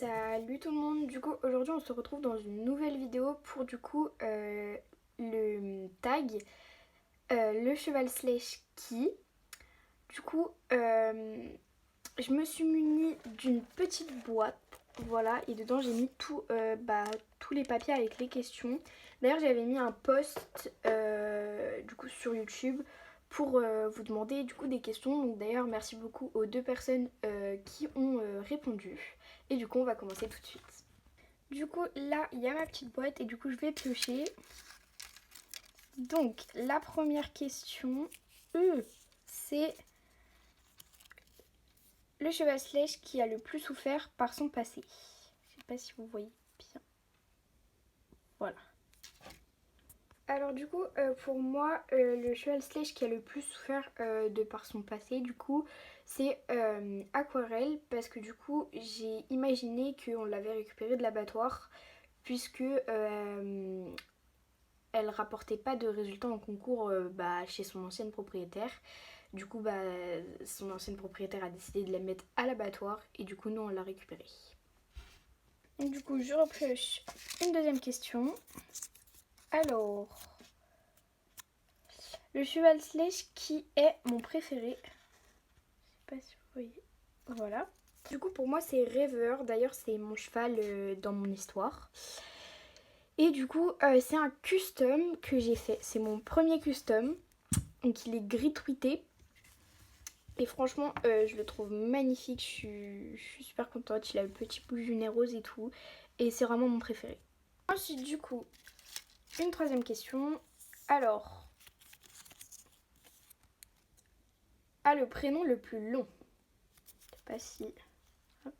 Salut tout le monde, du coup aujourd'hui on se retrouve dans une nouvelle vidéo pour le tag le cheval slash qui. Du coup je me suis munie d'une petite boîte, voilà, et dedans j'ai mis tous les papiers avec les questions. D'ailleurs j'avais mis un post du coup sur YouTube pour vous demander du coup des questions. Donc d'ailleurs merci beaucoup aux deux personnes qui ont répondu. Et du coup on va commencer tout de suite. Du coup là il y a ma petite boîte et du coup je vais piocher. Donc la première question c'est le cheval sledge qui a le plus souffert par son passé. Je sais pas si vous voyez bien. Voilà. Alors du coup pour moi le cheval sledge qui a le plus souffert de par son passé du coup c'est Aquarelle, parce que du coup j'ai imaginé qu'on l'avait récupéré de l'abattoir puisque elle rapportait pas de résultats en concours chez son ancienne propriétaire. Du coup son ancienne propriétaire a décidé de la mettre à l'abattoir et du coup nous on l'a récupérée. Donc, du coup je repioche une deuxième question. Alors, le cheval sledge qui est mon préféré. Je sais pas si vous voyez. Voilà. Du coup pour moi c'est Rêveur. D'ailleurs c'est mon cheval dans mon histoire. Et du coup c'est un custom que j'ai fait. C'est mon premier custom. Donc il est gris tweeté. Et franchement je le trouve magnifique. Je suis super contente. Il a le petit bout du nez rose et tout. Et c'est vraiment mon préféré. Ensuite du coup une troisième question. Alors, a le prénom le plus long? Je sais pas si... Hop.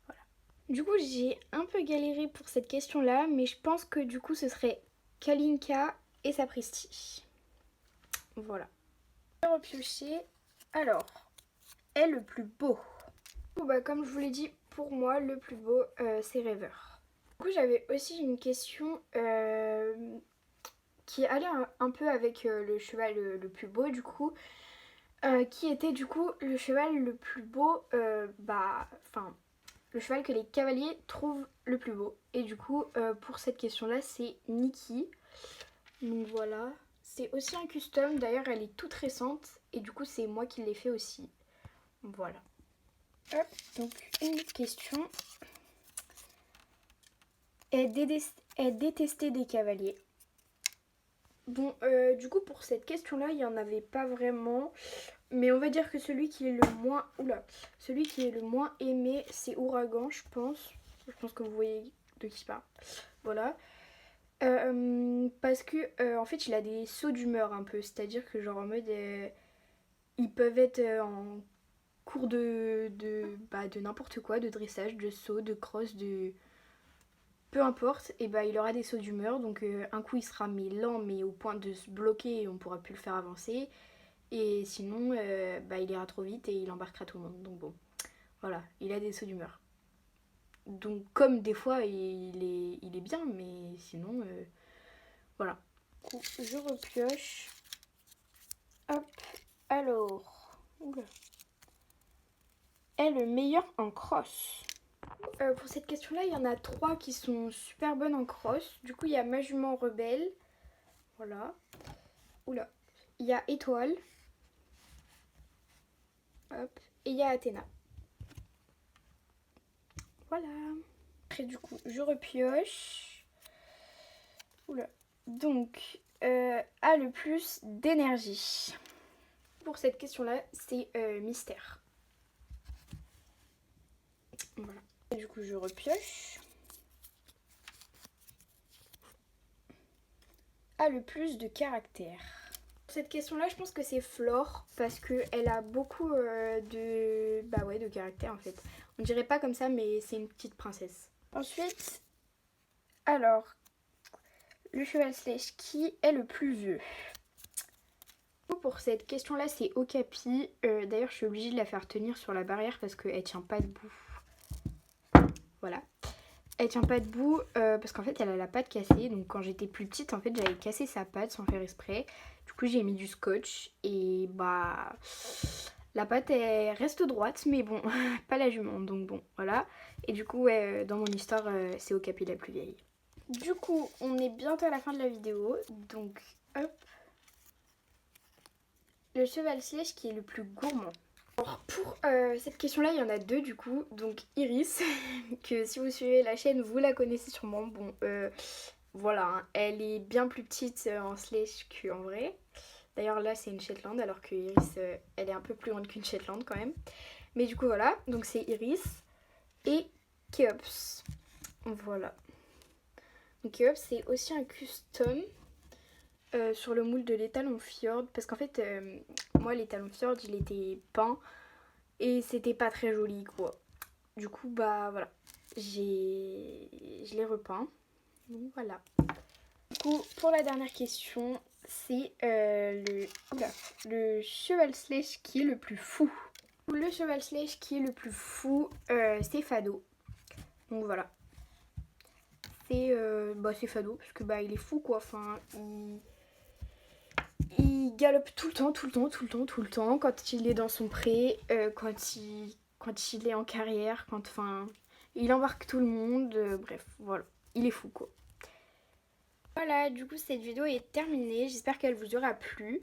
Voilà. Du coup j'ai un peu galéré pour cette question là, mais je pense que du coup ce serait Kalinka et Sapristi. Voilà. Je vais repiocher. Alors, est le plus beau? Comme je vous l'ai dit, pour moi le plus beau c'est Rêveur. Du coup j'avais aussi une question qui allait un peu avec le cheval le plus beau du coup. Qui était du coup le cheval le plus beau, le cheval que les cavaliers trouvent le plus beau. Et du coup pour cette question là c'est Nikki. Donc voilà, c'est aussi un custom, d'ailleurs elle est toute récente et du coup c'est moi qui l'ai fait aussi. Voilà. Hop, donc une autre question. Est détesté des cavaliers? Bon du coup pour cette question là il n'y en avait pas vraiment. Mais on va dire que celui qui est le moins... celui qui est le moins aimé, c'est Ouragan, je pense. Je pense que vous voyez de qui je parle. Voilà. Parce que, en fait, il a des sauts d'humeur un peu. C'est-à-dire que, genre, en mode... ils peuvent être en cours de n'importe quoi, de dressage, de saut, de cross, de... Peu importe, et il aura des sauts d'humeur. Donc, un coup, il sera lent, mais au point de se bloquer et on pourra plus le faire avancer. Et sinon, il ira trop vite et il embarquera tout le monde. Donc bon, voilà, il a des sauts d'humeur. Donc comme des fois, il est bien, mais sinon, voilà. Du coup, je repioche. Hop, alors... Oula. Est le meilleur en cross? Pour cette question-là, il y en a 3 qui sont super bonnes en cross. Du coup, il y a ma jument rebelle. Voilà. Oula. Il y a Étoile. Hop. Et il y a Athéna. Voilà. Après du coup je repioche. Oula. Donc a le plus d'énergie? Pour cette question là c'est Mystère. Voilà. Et du coup je repioche. A le plus de caractère? Pour cette question là je pense que c'est Flore, parce qu'elle a beaucoup de caractère en fait. On dirait pas comme ça mais c'est une petite princesse. Ensuite, alors, le cheval sledge qui est le plus vieux? Pour cette question là c'est Okapi. D'ailleurs je suis obligée de la faire tenir sur la barrière parce qu'elle tient pas debout. Voilà. Elle tient pas debout parce qu'en fait elle a la patte cassée. Donc quand j'étais plus petite en fait j'avais cassé sa patte sans faire exprès. Du coup j'ai mis du scotch et La patte elle reste droite, mais bon, pas la jument, donc bon, voilà. Et du coup, ouais, dans mon histoire, c'est Okapi la plus vieille. Du coup, on est bientôt à la fin de la vidéo, donc hop. Le cheval sèche qui est le plus gourmand. Alors pour cette question-là, il y en a deux du coup. Donc Iris, que si vous suivez la chaîne, vous la connaissez sûrement. Bon, voilà, hein, elle est bien plus petite en sèche qu'en vrai. D'ailleurs là, c'est une Shetland, alors que Iris, elle est un peu plus grande qu'une Shetland quand même. Mais du coup, voilà. Donc c'est Iris et Keops. Voilà. Donc Keops, c'est aussi un custom. Sur le moule de l'étalon Fjord parce qu'en fait moi l'étalon Fjord il était peint et c'était pas très joli quoi. Du coup bah voilà, je l'ai repeint, donc voilà. Du coup pour la dernière question c'est le cheval sledge qui est le plus fou. Le cheval sledge qui est le plus fou c'est Fado, donc voilà. C'est Fado parce que bah il est fou quoi, enfin il galope tout le temps, tout le temps, tout le temps, tout le temps, quand il est dans son pré, quand il est en carrière, enfin, il embarque tout le monde, bref, voilà, il est fou quoi. Voilà, du coup cette vidéo est terminée, j'espère qu'elle vous aura plu.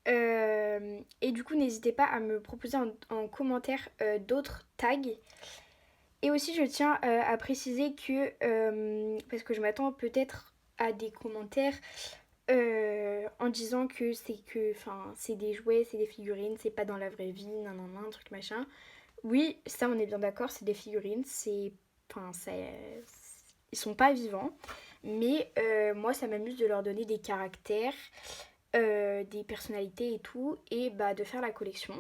Et du coup n'hésitez pas à me proposer en commentaire d'autres tags. Et aussi je tiens à préciser que, parce que je m'attends peut-être à des commentaires en disant que c'est des jouets, c'est des figurines, c'est pas dans la vraie vie, nanana, un truc machin. Oui, ça on est bien d'accord, c'est des figurines, ils sont pas vivants, mais moi ça m'amuse de leur donner des caractères, des personnalités et tout, et bah de faire la collection.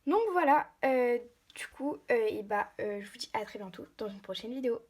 Donc voilà, du coup, je vous dis à très bientôt dans une prochaine vidéo.